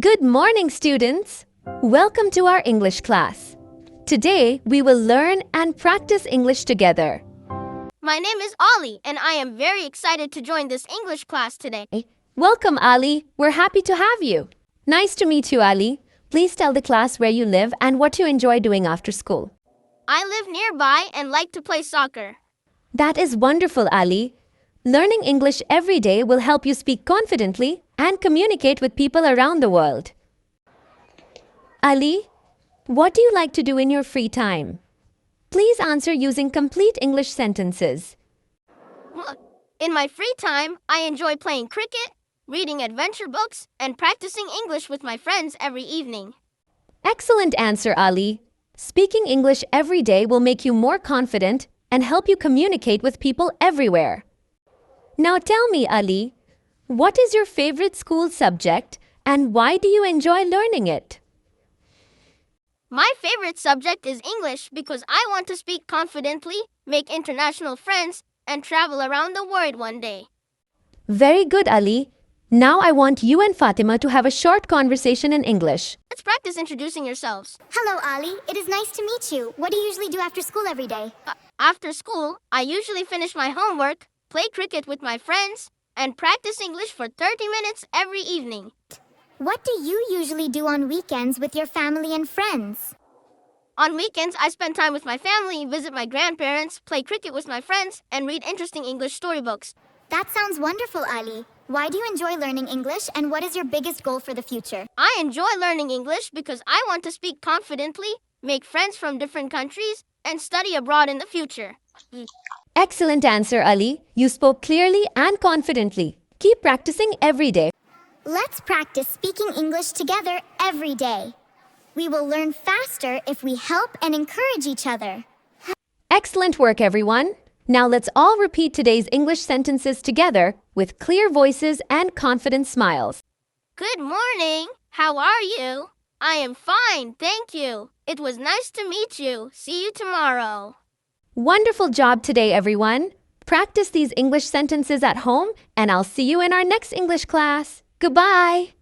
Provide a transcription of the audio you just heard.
Good morning, students! Welcome to our English class. Today, we will learn and practice English together. My name is Ollie, and I am very excited to join this English class today. Welcome, Ali. We're happy to have you. Nice to meet you, Ali. Please tell the class where you live and what you enjoy doing after school. I live nearby and like to play soccer. That is wonderful, Ali. Learning English every day will help you speak confidently and communicate with people around the world. Ali, what do you like to do in your free time? Please answer using complete English sentences. In my free time, I enjoy playing cricket, reading adventure books, and practicing English with my friends every evening. Excellent answer, Ali. Speaking English every day will make you more confident and help you communicate with people everywhere. Now tell me, Ali, what is your favorite school subject and why do you enjoy learning it? My favorite subject is English because I want to speak confidently, make international friends, and travel around the world one day. Very good, Ali. Now I want you and Fatima to have a short conversation in English. Let's practice introducing yourselves. Hello, Ali. It is nice to meet you. What do you usually do after school every day? After school, I usually finish my homework, play cricket with my friends, and practice English for 30 minutes every evening. What do you usually do on weekends with your family and friends? On weekends, I spend time with my family, visit my grandparents, play cricket with my friends, and read interesting English storybooks. That sounds wonderful, Ali. Why do you enjoy learning English and what is your biggest goal for the future? I enjoy learning English because I want to speak confidently, make friends from different countries, and study abroad in the future. Excellent answer, Ali. You spoke clearly and confidently. Keep practicing every day. Let's practice speaking English together every day. We will learn faster if we help and encourage each other. Excellent work, everyone. Now let's all repeat today's English sentences together with clear voices and confident smiles. Good morning. How are you? I am fine, thank you. It was nice to meet you. See you tomorrow. Wonderful job today, everyone. Practice these English sentences at home, and I'll see you in our next English class. Goodbye.